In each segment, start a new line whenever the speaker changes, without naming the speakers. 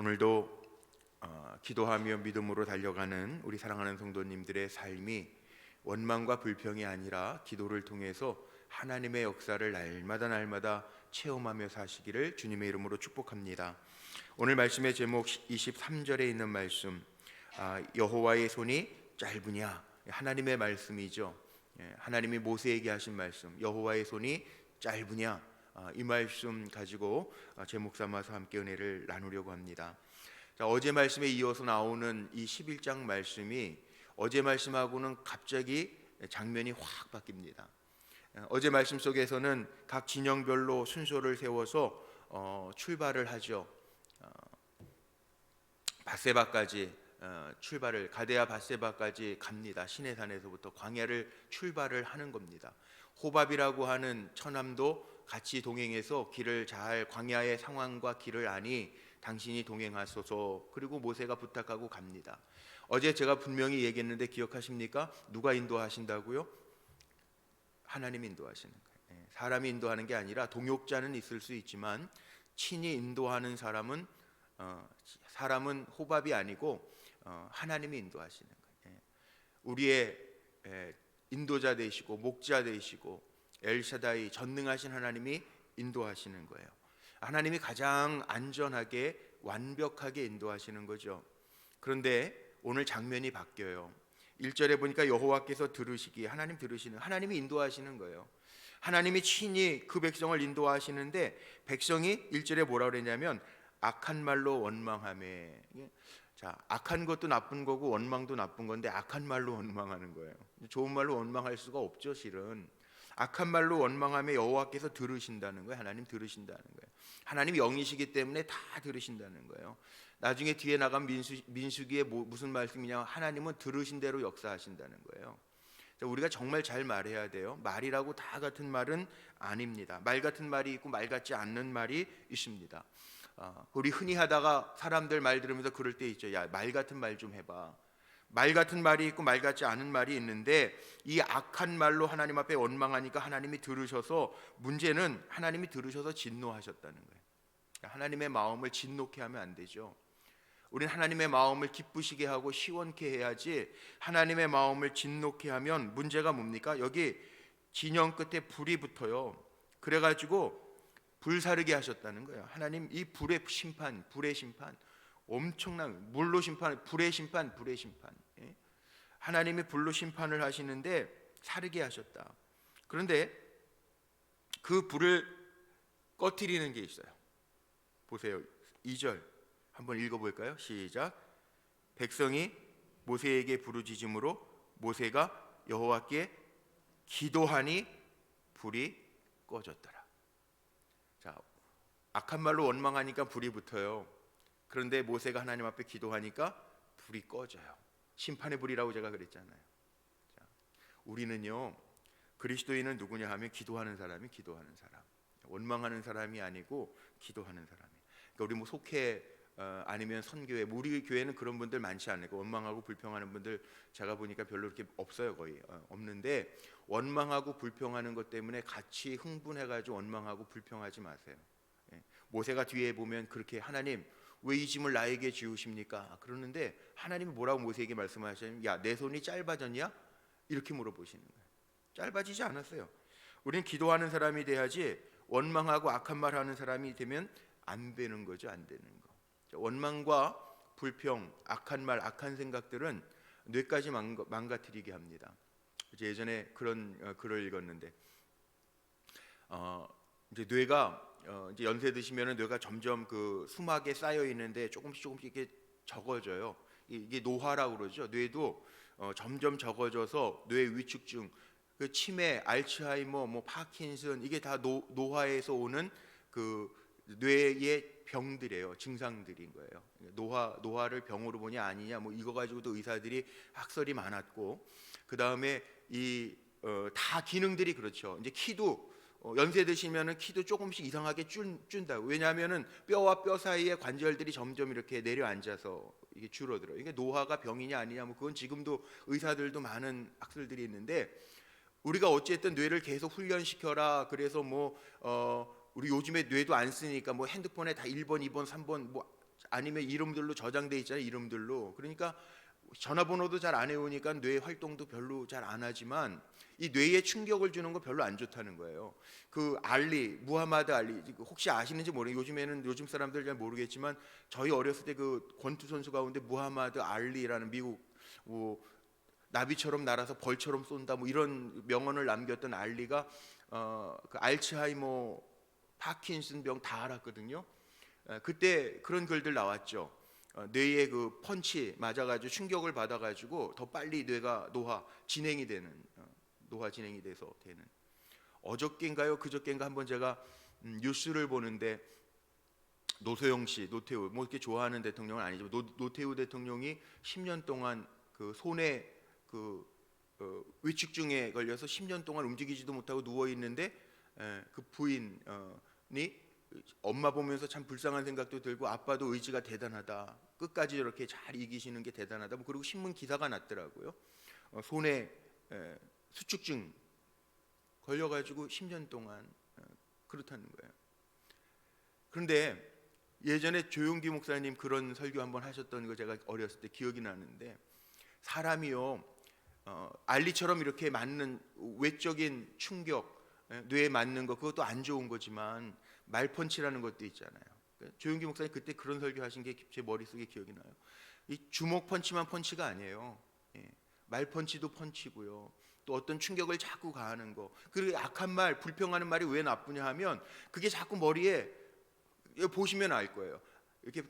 오늘도 기도하며 믿음으로 달려가는 우리 사랑하는 성도님들의 삶이 원망과 불평이 아니라 기도를 통해서 하나님의 역사를 날마다 체험하며 사시기를 주님의 이름으로 축복합니다. 오늘 말씀의 제목 23절에 있는 말씀, 여호와의 손이 짧으냐, 하나님의 말씀이죠. 하나님이 모세에게 하신 말씀, 여호와의 손이 짧으냐, 이 말씀 가지고 제목 삼아서 함께 은혜를 나누려고 합니다. 자, 어제 말씀에 이어서 나오는 이 11장 말씀이 어제 말씀하고는 갑자기 장면이 확 바뀝니다. 어제 말씀 속에서는 각 진영별로 순서를 세워서 출발을 하죠. 밧세바까지 출발을, 가데아 밧세바까지 갑니다. 시내산에서부터 광야를 출발을 하는 겁니다. 호밥이라고 하는 처남도 같이 동행해서 길을 잘, 광야의 상황과 길을 아니 당신이 동행하소서. 그리고 모세가 부탁하고 갑니다. 어제 제가 분명히 얘기했는데 기억하십니까? 누가 인도하신다고요? 하나님이 인도하시는 거예요. 사람이 인도하는 게 아니라 동역자는 있을 수 있지만 친히 인도하는 사람은 호밥이 아니고 하나님이 인도하시는 거예요. 우리의 인도자 되시고 목자 되시고 엘샤다이, 전능하신 하나님이 인도하시는 거예요. 하나님이 가장 안전하게 완벽하게 인도하시는 거죠. 그런데 오늘 장면이 바뀌어요. 1절에 보니까 여호와께서 들으시기, 하나님 들으시는, 하나님이 인도하시는 거예요. 하나님이 친히 그 백성을 인도하시는데 백성이 1절에 뭐라 그랬냐면 악한 말로 원망하매. 자, 악한 것도 나쁜 거고 원망도 나쁜 건데 악한 말로 원망하는 거예요. 좋은 말로 원망할 수가 없죠, 실은. 악한 말로 원망하며 여호와께서 들으신다는 거예요. 하나님 들으신다는 거예요. 하나님이 영이시기 때문에 다 들으신다는 거예요. 나중에 뒤에 나간 민수기에 무슨 말씀이냐, 하나님은 들으신 대로 역사하신다는 거예요. 우리가 정말 잘 말해야 돼요. 말이라고 다 같은 말은 아닙니다. 말 같은 말이 있고 말 같지 않는 말이 있습니다. 우리 흔히 하다가 사람들 말 들으면서 그럴 때 있죠. 야, 말 같은 말 좀 해봐. 말 같은 말이 있고 말 같지 않은 말이 있는데 이 악한 말로 하나님 앞에 원망하니까 하나님이 들으셔서, 문제는 하나님이 들으셔서 진노하셨다는 거예요. 하나님의 마음을 진노케 하면 안 되죠. 우리는 하나님의 마음을 기쁘시게 하고 시원케 해야지, 하나님의 마음을 진노케 하면 문제가 뭡니까? 여기 진영 끝에 불이 붙어요. 그래가지고 불사르게 하셨다는 거예요. 하나님 이 불의 심판, 엄청난 물로 심판, 불의 심판. 하나님이 불로 심판을 하시는데 사르게 하셨다. 그런데 그 불을 꺼트리는 게 있어요. 보세요. 2절 한번 읽어볼까요? 시작. 백성이 모세에게 부르짖음으로 모세가 여호와께 기도하니 불이 꺼졌더라. 자, 악한 말로 원망하니까 불이 붙어요. 그런데 모세가 하나님 앞에 기도하니까 불이 꺼져요. 심판의 불이라고 제가 그랬잖아요. 자, 우리는요, 그리스도인은 누구냐 하면 기도하는 사람이 기도하는 사람, 원망하는 사람이 아니고 기도하는 사람이. 그러니까 우리 뭐 속회 아니면 선교회, 우리 교회는 그런 분들 많지 않고 원망하고 불평하는 분들 제가 보니까 별로 이렇게 없어요. 거의 없는데, 원망하고 불평하는 것 때문에 같이 흥분해가지고 원망하고 불평하지 마세요. 모세가 뒤에 보면 그렇게, 하나님 왜 이 짐을 나에게 지우십니까? 그러는데 하나님이 뭐라고 모세에게 말씀하시냐면, 야, 내 손이 짧아졌냐? 이렇게 물어보시는 거예요. 짧아지지 않았어요. 우리는 기도하는 사람이 돼야지 원망하고 악한 말 하는 사람이 되면 안 되는 거죠. 안 되는 거. 원망과 불평, 악한 말, 악한 생각들은 뇌까지 망가뜨리게 합니다. 예전에 그런 글을 읽었는데 이제 뇌가 이제 연세 드시면은 뇌가 점점 그 수막에 쌓여 있는데 조금씩 이렇게 적어져요. 이게 노화라고 그러죠. 뇌도 점점 적어져서 뇌 위축증, 그 치매, 알츠하이머, 뭐 파킨슨, 이게 다 노화에서 오는 그 뇌의 병들이에요. 증상들인 거예요. 노화를 병으로 보냐 아니냐, 뭐 이거 가지고도 의사들이 학설이 많았고, 그 다음에 이 다 기능들이 그렇죠. 이제 키도 연세 드시면은 키도 조금씩 이상하게 준다. 왜냐하면은 뼈와 뼈 사이의 관절들이 점점 이렇게 내려앉아서 이게 줄어들어요. 이게 노화가 병이냐 아니냐, 뭐 그건 지금도 의사들도 많은 학설들이 있는데, 우리가 어쨌든 뇌를 계속 훈련시켜라. 그래서 뭐 우리 요즘에 뇌도 안 쓰니까 뭐 핸드폰에 다 1번, 2번, 3번 뭐 아니면 이름들로 저장돼 있잖아요. 이름들로. 그러니까 전화번호도 잘 안 해오니까 뇌 활동도 별로 잘 안 하지만 이 뇌에 충격을 주는 거 별로 안 좋다는 거예요. 그 무하마드 알리 혹시 아시는지 모르겠어요. 요즘 사람들 잘 모르겠지만 저희 어렸을 때 그 권투 선수 가운데 무하마드 알리라는 미국 나비처럼 날아서 벌처럼 쏜다 뭐 이런 명언을 남겼던 알리가 그 알츠하이머, 파킨슨병 다 알았거든요. 그때 그런 글들 나왔죠. 뇌에 그 펀치 맞아가지고 충격을 받아가지고 더 빨리 뇌가 노화 진행이 돼서 되는. 어저께인가요? 그저께인가 한번 제가 뉴스를 보는데 노소영 씨, 노태우 뭐 이렇게 좋아하는 대통령은 아니지만 노태우 대통령이 10년 동안 그 손에 그 위축증에 걸려서 10년 동안 움직이지도 못하고 누워 있는데 그 부인이 엄마 보면서 참 불쌍한 생각도 들고 아빠도 의지가 대단하다. 끝까지 이렇게 잘 이기시는 게 대단하다. 뭐 그리고 신문 기사가 났더라고요. 손에 수축증 걸려가지고 10년 동안 그렇다는 거예요. 그런데 예전에 조용기 목사님 그런 설교 한번 하셨던 거 제가 어렸을 때 기억이 나는데 사람이요 알리처럼 이렇게 맞는 외적인 충격 뇌에 맞는 거 그것도 안 좋은 거지만 말펀치라는 것도 있잖아요. 조용기 목사님 그때 그런 설교 하신 게 제 머릿속에 기억이 나요. 이 주먹 펀치만 펀치가 아니에요. 말펀치도 펀치고요. 또 어떤 충격을 자꾸 가하는 거. 그리고 악한 말, 불평하는 말이 왜 나쁘냐 하면 그게 자꾸 머리에 보시면 알 거예요. 이렇게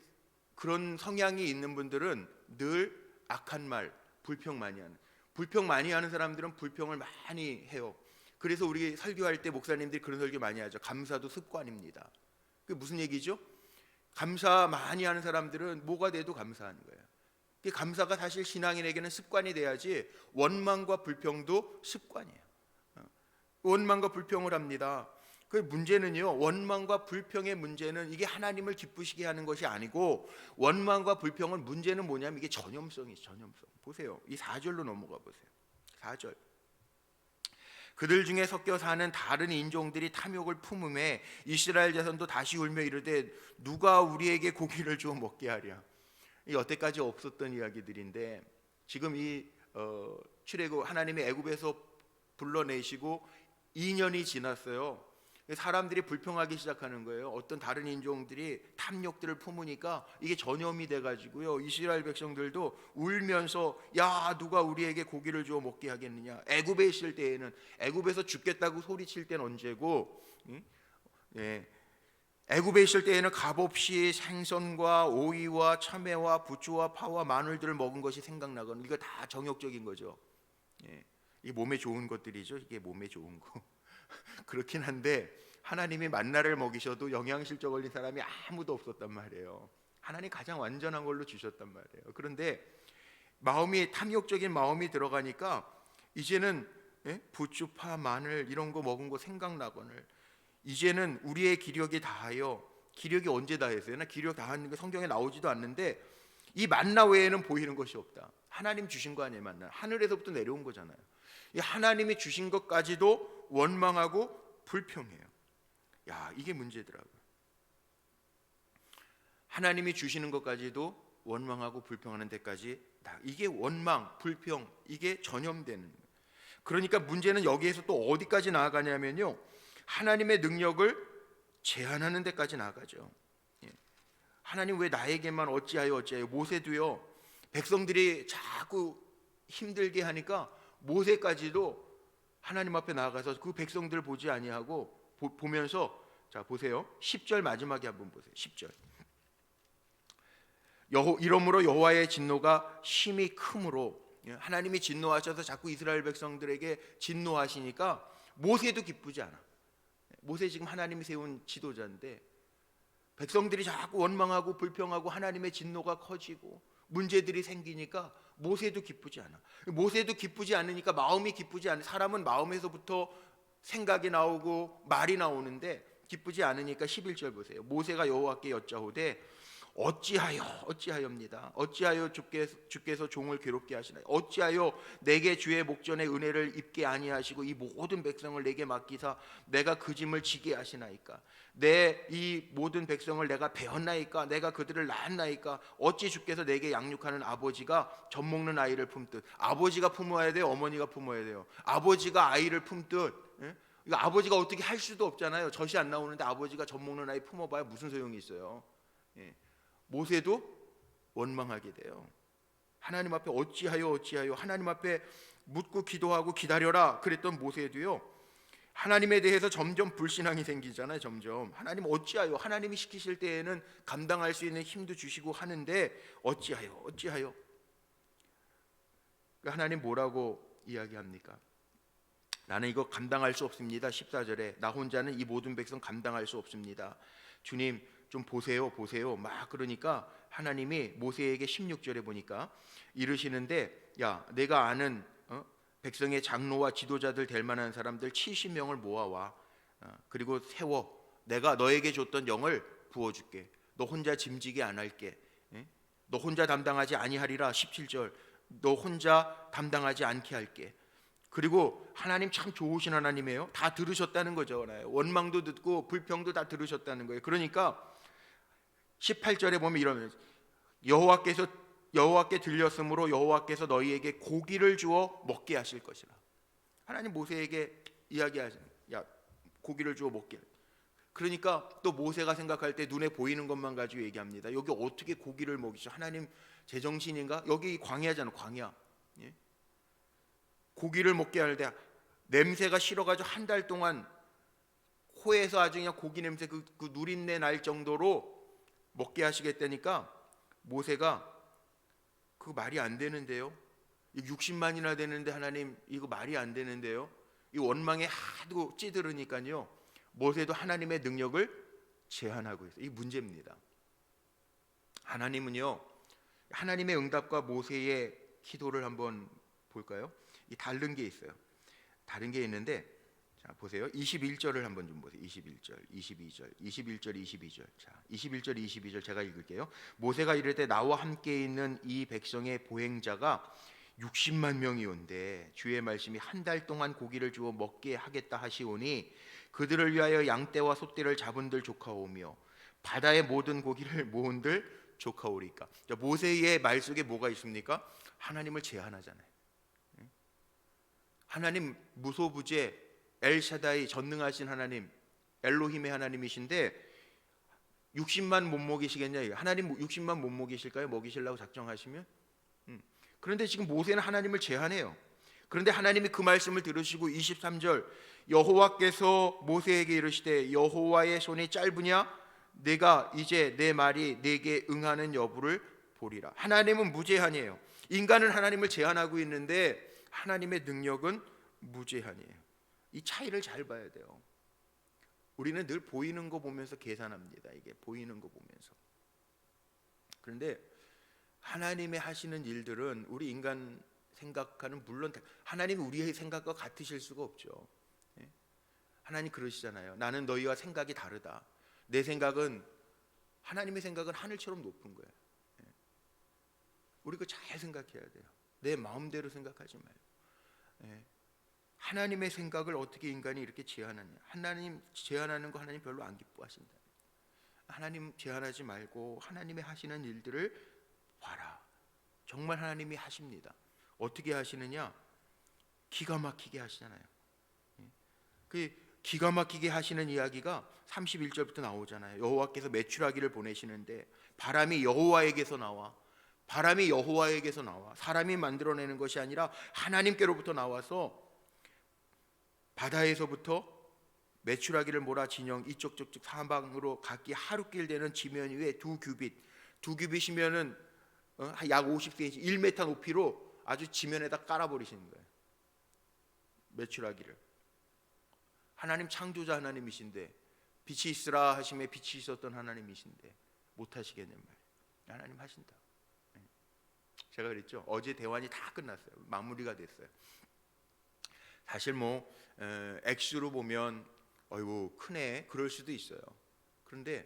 그런 성향이 있는 분들은 늘 악한 말, 불평 많이 하는 사람들은 불평을 많이 해요. 그래서 우리 설교할 때 목사님들이 그런 설교 많이 하죠. 감사도 습관입니다. 그게 무슨 얘기죠? 감사 많이 하는 사람들은 뭐가 돼도 감사하는 거예요. 감사가 사실 신앙인에게는 습관이 돼야지 원망과 불평도 습관이에요. 원망과 불평을 합니다. 그 문제는요, 원망과 불평의 문제는 이게 하나님을 기쁘시게 하는 것이 아니고 원망과 불평은 문제는 뭐냐면 이게 전염성이죠. 전염성. 보세요. 이 4절로 넘어가 보세요. 4절. 그들 중에 섞여 사는 다른 인종들이 탐욕을 품음에 이스라엘 자손도 다시 울며 이르되 누가 우리에게 고기를 주어 먹게 하랴. 이 여태까지 없었던 이야기들인데 지금 이 출애굽 하나님이 애굽에서 불러내시고 2년이 지났어요. 사람들이 불평하기 시작하는 거예요. 어떤 다른 인종들이 탐욕들을 품으니까 이게 전염이 돼가지고요. 이스라엘 백성들도 울면서 야 누가 우리에게 고기를 주어 먹게 하겠느냐. 애굽에 있을 때에는 애굽에서 죽겠다고 소리칠 때는 언제고 애굽에 있을 때에는 값없이 생선과 오이와 참외와 부추와 파와 마늘들을 먹은 것이 생각나거든. 이거 다 정욕적인 거죠. 이게 몸에 좋은 것들이죠. 이게 몸에 좋은 거. 그렇긴 한데 하나님이 만나를 먹이셔도 영양실조 걸린 사람이 아무도 없었단 말이에요. 하나님 가장 완전한 걸로 주셨단 말이에요. 그런데 마음이 탐욕적인 마음이 들어가니까 이제는 부추, 파, 마늘 이런 거 먹은 거 생각나거늘 이제는 우리의 기력이 다하여 기력이 언제 다했어요? 나 기력 다하는 게 성경에 나오지도 않는데 이 만나 외에는 보이는 것이 없다. 하나님 주신 거 아니에요. 만나 하늘에서부터 내려온 거잖아요. 이 하나님이 주신 것까지도 원망하고 불평해요. 야 이게 문제더라고요. 하나님이 주시는 것까지도 원망하고 불평하는 데까지 이게 원망, 불평 이게 전염되는 거예요. 그러니까 문제는 여기에서 또 어디까지 나아가냐면요. 하나님의 능력을 제한하는 데까지 나아가죠. 하나님 왜 나에게만 어찌하여 모세도요. 백성들이 자꾸 힘들게 하니까 모세까지도 하나님 앞에 나아가서 그 백성들을 보지 아니하고 보면서 자 보세요. 10절 마지막에 한번 보세요. 10절. 이러므로 여호와의 진노가 심히 크므로 하나님이 진노하셔서 자꾸 이스라엘 백성들에게 진노하시니까 모세도 기쁘지 않아. 모세 지금 하나님이 세운 지도자인데 백성들이 자꾸 원망하고 불평하고 하나님의 진노가 커지고 문제들이 생기니까 모세도 기쁘지 않아. 모세도 기쁘지 않으니까 마음이 기쁘지 않아. 사람은 마음에서부터 생각이 나오고 말이 나오는데 기쁘지 않으니까 11절 보세요. 모세가 여호와께 여짜오되 어찌하여입니다. 어찌하여 주께서 종을 괴롭게 하시나요? 어찌하여 내게 주의 목전에 은혜를 입게 아니하시고 이 모든 백성을 내게 맡기사 내가 그 짐을 지게 하시나이까? 내 이 모든 백성을 내가 배웠나이까? 내가 그들을 낳았나이까? 어찌 주께서 내게 양육하는 아버지가 젖 먹는 아이를 품듯, 아버지가 품어야 돼요, 어머니가 품어야 돼요? 아버지가 아이를 품듯, 예? 이거 아버지가 어떻게 할 수도 없잖아요. 젖이 안 나오는데 아버지가 젖 먹는 아이 품어봐야 무슨 소용이 있어요? 예. 모세도 원망하게 돼요. 하나님 앞에 어찌하여 하나님 앞에 묻고 기도하고 기다려라 그랬던 모세도요, 하나님에 대해서 점점 불신앙이 생기잖아요. 점점 하나님 어찌하여, 하나님이 시키실 때에는 감당할 수 있는 힘도 주시고 하는데 어찌하여 하나님 뭐라고 이야기합니까? 나는 이거 감당할 수 없습니다. 14절에 나 혼자는 이 모든 백성 감당할 수 없습니다. 주님 좀 보세요 막 그러니까 하나님이 모세에게 16절에 보니까 이르시는데, 야 내가 아는 백성의 장로와 지도자들 될 만한 사람들 70명을 모아와. 그리고 세워. 내가 너에게 줬던 영을 부어줄게. 너 혼자 짐지게 안 할게. 너 혼자 담당하지 아니하리라. 17절 너 혼자 담당하지 않게 할게. 그리고 하나님 참 좋으신 하나님이에요. 다 들으셨다는 거죠. 원망도 듣고 불평도 다 들으셨다는 거예요. 그러니까 18절에 보면 이러면 여호와께 들렸으므로 여호와께서 너희에게 고기를 주어 먹게 하실 것이라. 하나님 모세에게 이야기하시는, 야 고기를 주어 먹게. 그러니까 또 모세가 생각할 때 눈에 보이는 것만 가지고 얘기합니다. 여기 어떻게 고기를 먹이죠? 하나님 제정신인가? 여기 광야잖아, 광야. 예? 고기를 먹게 할 때 냄새가 싫어가지고 한 달 동안 코에서 아주 그냥 고기 냄새 그 누린내 날 정도로 먹게 하시겠다니까 모세가 그거 말이 안 되는데요. 60만이나 되는데 하나님 이거 말이 안 되는데요. 이 원망에 하도 찌들으니까요. 모세도 하나님의 능력을 제한하고 있어요. 이 문제입니다. 하나님은요, 하나님의 응답과 모세의 기도를 한번 볼까요? 이 다른 게 있어요. 다른 게 있는데, 자 보세요. 21절을 한번 좀 보세요. 21절, 22절, 21절, 22절. 자, 21절, 22절 제가 읽을게요. 모세가 이를 때 나와 함께 있는 이 백성의 보행자가 60만 명이 온대. 주의 말씀이 한 달 동안 고기를 주어 먹게 하겠다 하시오니 그들을 위하여 양떼와 소떼를 잡은들 조카오며 바다의 모든 고기를 모은들 조카오리까. 자, 모세의 말 속에 뭐가 있습니까? 하나님을 제한하잖아요. 하나님 무소부재 엘샤다이 전능하신 하나님, 엘로힘의 하나님이신데 60만 못 먹이시겠냐? 하나님 60만 못 먹이실까요? 먹이시려고 작정하시면? 그런데 지금 모세는 하나님을 제한해요. 그런데 하나님이 그 말씀을 들으시고 23절 여호와께서 모세에게 이르시되 여호와의 손이 짧으냐? 내가 이제 내 말이 내게 응하는 여부를 보리라. 하나님은 무제한이에요. 인간은 하나님을 제한하고 있는데 하나님의 능력은 무제한이에요. 이 차이를 잘 봐야 돼요. 우리는 늘 보이는 거 보면서 계산합니다. 이게 보이는 거 보면서. 그런데 하나님의 하시는 일들은 우리 인간 생각하는, 물론 하나님이 우리의 생각과 같으실 수가 없죠. 하나님 그러시잖아요. 나는 너희와 생각이 다르다. 내 생각은, 하나님의 생각은 하늘처럼 높은 거예요. 우리 그거 잘 생각해야 돼요. 내 마음대로 생각하지 말고. 하나님의 생각을 어떻게 인간이 이렇게 제한하냐. 하나님 제한하는 거 하나님 별로 안 기뻐하신다. 하나님 제한하지 말고 하나님의 하시는 일들을 봐라. 정말 하나님이 하십니다. 어떻게 하시느냐? 기가 막히게 하시잖아요. 그 기가 막히게 하시는 이야기가 31절부터 나오잖아요. 여호와께서 메추라기를 보내시는데 바람이 여호와에게서 나와. 바람이 여호와에게서 나와. 사람이 만들어내는 것이 아니라 하나님께로부터 나와서 바다에서부터 메추라기를 몰아 진영 이쪽 저쪽 사방으로 각기 하루길 되는 지면 위에 두 규빗이면은 약 50cm, 1m 높이로 아주 지면에다 깔아버리시는 거예요. 메추라기를. 하나님 창조자 하나님이신데, 빛이 있으라 하심에 빛이 있었던 하나님이신데 못 하시겠는 말이에요. 하나님 하신다. 제가 그랬죠. 어제 대환이 다 끝났어요. 마무리가 됐어요. 사실 뭐 액수로 보면 어이구 크네 그럴 수도 있어요. 그런데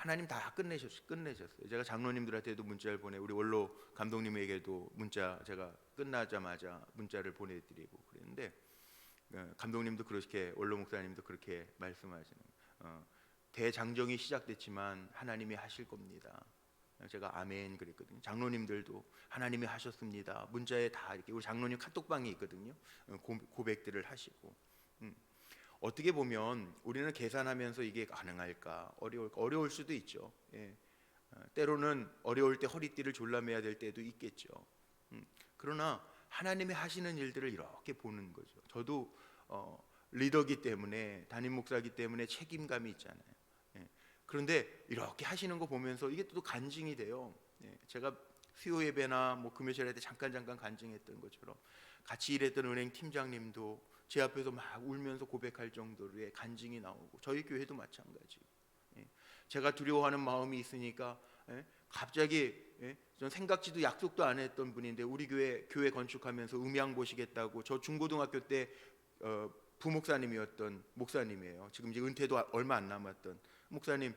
하나님 다 끝내셨어요. 제가 장로님들한테도 문자를 보내, 우리 원로 감독님에게도 문자 제가 끝나자마자 문자를 보내드리고 그랬는데, 감독님도 그렇게, 원로 목사님도 그렇게 말씀하시는, 대장정이 시작됐지만 하나님이 하실 겁니다. 제가 아멘 그랬거든요. 장로님들도 하나님이 하셨습니다. 문자에 다 이렇게, 우리 장로님 카톡방이 있거든요. 고백들을 하시고. 어떻게 보면 우리는 계산하면서 이게 가능할까, 어려울 수도 있죠. 예. 때로는 어려울 때 허리띠를 졸라매야 될 때도 있겠죠. 그러나 하나님이 하시는 일들을 이렇게 보는 거죠. 저도 리더기 때문에, 담임 목사기 때문에 책임감이 있잖아요. 예. 그런데 이렇게 하시는 거 보면서 이게 또 간증이 돼요. 예. 제가 수요 예배나 뭐 금요일 때 잠깐 간증했던 것처럼 같이 일했던 은행 팀장님도 제 앞에서 막 울면서 고백할 정도로의 간증이 나오고, 저희 교회도 마찬가지. 예. 제가 두려워하는 마음이 있으니까, 갑자기, 전 생각지도 약속도 안 했던 분인데 우리 교회 건축하면서 음향 보시겠다고, 저 중고등학교 때 부목사님이었던 목사님이에요. 지금 이제 은퇴도 얼마 안 남았던 목사님,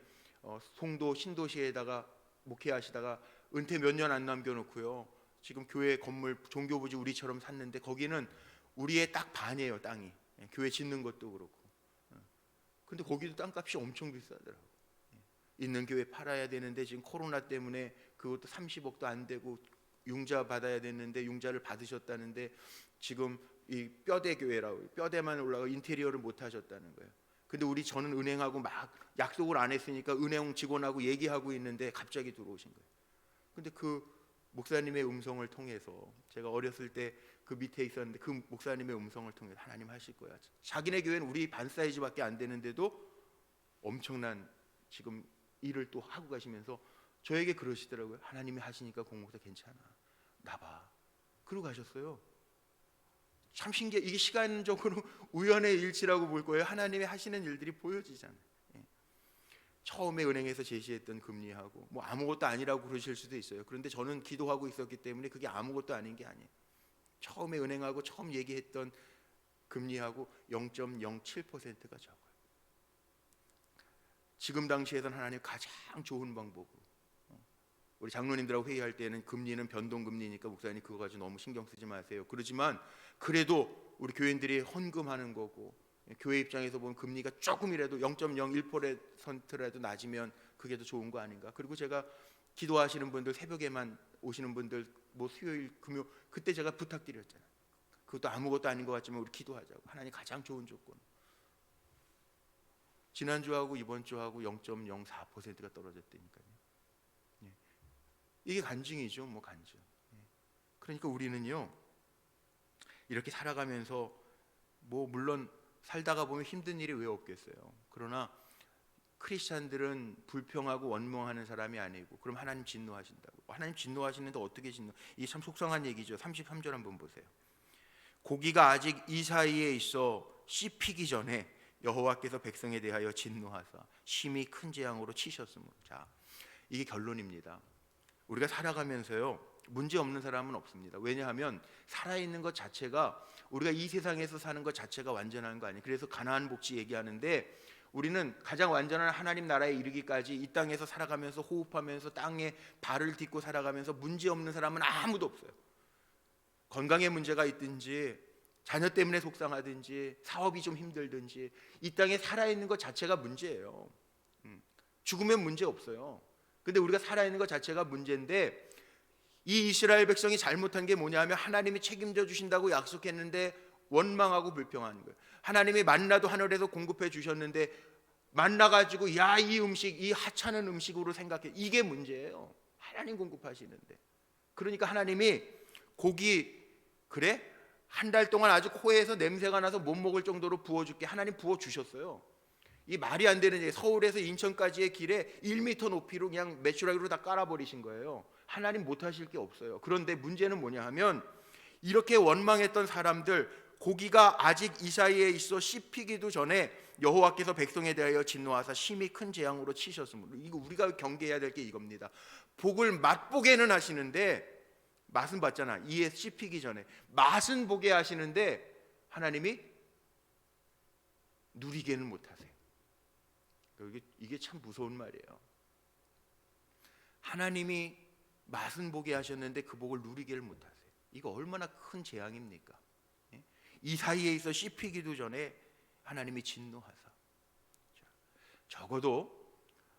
송도 신도시에다가 목회하시다가 은퇴 몇 년 안 남겨놓고요, 지금 교회 건물 종교부지 우리처럼 샀는데 거기는 우리의 딱 반이에요, 땅이. 교회 짓는 것도 그렇고. 근데 거기도 땅값이 엄청 비싸더라고. 있는 교회 팔아야 되는데 지금 코로나 때문에 그것도 30억도 안 되고, 융자 받아야 되는데 융자를 받으셨다는데 지금 이 뼈대 교회라고, 뼈대만 올라가 인테리어를 못 하셨다는 거예요. 근데 저는 은행하고 막 약속을 안 했으니까 은행 직원하고 얘기하고 있는데 갑자기 들어오신 거예요. 근데 그 목사님의 음성을 통해서, 제가 어렸을 때 그 밑에 있었는데 그 목사님의 음성을 통해서 하나님 하실 거야. 자기네 교회는 우리 반 사이즈밖에 안 되는데도 엄청난 지금 일을 또 하고 가시면서 저에게 그러시더라고요. 하나님이 하시니까 공목사 괜찮아, 나봐. 그러고 가셨어요. 참 신기해. 이게 시간적으로 우연의 일치라고 볼 거예요. 하나님이 하시는 일들이 보여지잖아요. 처음에 은행에서 제시했던 금리하고 뭐 아무것도 아니라고 그러실 수도 있어요. 그런데 저는 기도하고 있었기 때문에 그게 아무것도 아닌 게 아니에요. 처음에 은행하고 처음 얘기했던 금리하고 0.07%가 적어요. 지금 당시에선 하나님 가장 좋은 방법으로, 우리 장로님들하고 회의할 때는 금리는 변동금리니까 목사님 그거 가지고 너무 신경 쓰지 마세요. 그러지만 그래도 우리 교인들이 헌금하는 거고, 교회 입장에서 보면 금리가 조금이라도 0.01%라도 낮으면 그게 더 좋은 거 아닌가. 그리고 제가 기도하시는 분들, 새벽에만 오시는 분들, 뭐 수요일 금요, 그때 제가 부탁드렸잖아요. 그것도 아무것도 아닌 것 같지만 우리 기도하자고. 하나님 가장 좋은 조건. 지난주하고 이번 주하고 0.04%가 떨어졌다니까요. 이게 간증이죠, 뭐 간증. 그러니까 우리는요, 이렇게 살아가면서 뭐 물론 살다가 보면 힘든 일이 왜 없겠어요. 그러나 크리스찬들은 불평하고 원망하는 사람이 아니고, 그럼 하나님 진노하신다고. 하나님 진노하시는데 어떻게 진노? 이게 참 속상한 얘기죠. 33절 한번 보세요. 고기가 아직 이 사이에 있어 씹히기 전에 여호와께서 백성에 대하여 진노하사 심히 큰 재앙으로 치셨으므로. 자, 이게 결론입니다. 우리가 살아가면서요, 문제 없는 사람은 없습니다. 왜냐하면 살아있는 것 자체가, 우리가 이 세상에서 사는 것 자체가 완전한 거 아니에요. 그래서 가나안 복지 얘기하는데, 우리는 가장 완전한 하나님 나라에 이르기까지 이 땅에서 살아가면서 호흡하면서 땅에 발을 딛고 살아가면서 문제 없는 사람은 아무도 없어요. 건강에 문제가 있든지, 자녀 때문에 속상하든지, 사업이 좀 힘들든지, 이 땅에 살아있는 것 자체가 문제예요. 죽으면 문제 없어요. 근데 우리가 살아있는 것 자체가 문제인데, 이 이스라엘 백성이 잘못한 게 뭐냐면, 하나님이 책임져 주신다고 약속했는데 원망하고 불평하는 거예요. 하나님이 만나도 하늘에서 공급해 주셨는데 만나 가지고 야, 이 음식, 이 하찮은 음식으로 생각해. 이게 문제예요. 하나님 공급하시는데. 그러니까 하나님이 고기, 그래? 한 달 동안 아주 코에서 냄새가 나서 못 먹을 정도로 부어줄게. 하나님 부어주셨어요. 이 말이 안 되는 얘기. 서울에서 인천까지의 길에 1m 높이로 그냥 메추라기로 다 깔아버리신 거예요. 하나님 못하실 게 없어요. 그런데 문제는 뭐냐 하면, 이렇게 원망했던 사람들, 고기가 아직 이 사이에 있어 씹히기도 전에 여호와께서 백성에 대하여 진노하사 심히 큰 재앙으로 치셨으므로. 이거 우리가 경계해야 될 게 이겁니다. 복을 맛보게는 하시는데, 맛은 봤잖아. 이에 씹히기 전에 맛은 보게 하시는데 하나님이 누리게는 못하세요. 이게 참 무서운 말이에요. 하나님이 맛은 보게 하셨는데 그 복을 누리기를 못하세요. 이거 얼마나 큰 재앙입니까? 예? 이 사이에 있어 씹히기도 전에 하나님이 진노하사. 적어도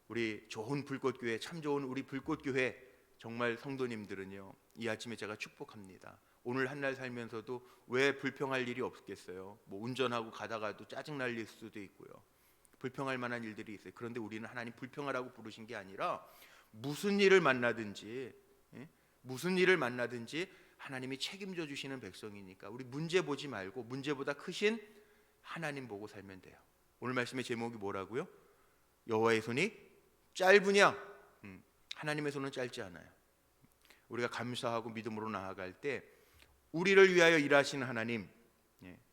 우리 좋은 불꽃교회, 참 좋은 우리 불꽃교회 정말 성도님들은요, 이 아침에 제가 축복합니다. 오늘 한날 살면서도 왜 불평할 일이 없겠어요? 뭐 운전하고 가다가도 짜증 날 수도 있고요, 불평할 만한 일들이 있어요. 그런데 우리는 하나님 불평하라고 부르신 게 아니라 무슨 일을 만나든지, 무슨 일을 만나든지 하나님이 책임져 주시는 백성이니까 우리 문제 보지 말고 문제보다 크신 하나님 보고 살면 돼요. 오늘 말씀의 제목이 뭐라고요? 여호와의 손이 짧으냐? 하나님의 손은 짧지 않아요. 우리가 감사하고 믿음으로 나아갈 때 우리를 위하여 일하시는 하나님,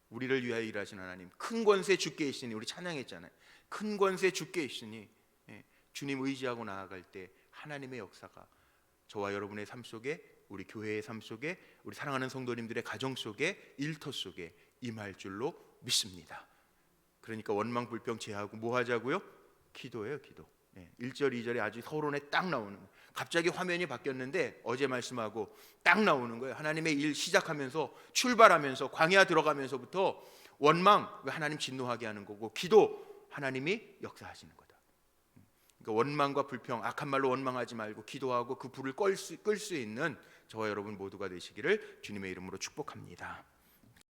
우리를 위하여 일하시는 하나님, 큰 권세 주께 있으니, 우리 찬양했잖아요. 큰 권세 주께 있으니, 주님 의지하고 나아갈 때 하나님의 역사가 저와 여러분의 삶 속에, 우리 교회의 삶 속에, 우리 사랑하는 성도님들의 가정 속에, 일터 속에 임할 줄로 믿습니다. 그러니까 원망 불평 제하고 뭐 하자고요? 기도예요, 기도. 1절 2절에 아주 서론에 딱 나오는 거예요. 갑자기 화면이 바뀌었는데 어제 말씀하고 딱 나오는 거예요. 하나님의 일 시작하면서, 출발하면서, 광야 들어가면서부터 원망, 하나님 진노하게 하는 거고, 기도, 하나님이 역사하시는 거다. 그러니까 원망과 불평, 악한 말로 원망하지 말고 기도하고 그 불을 끌 수 있는 저와 여러분 모두가 되시기를 주님의 이름으로 축복합니다.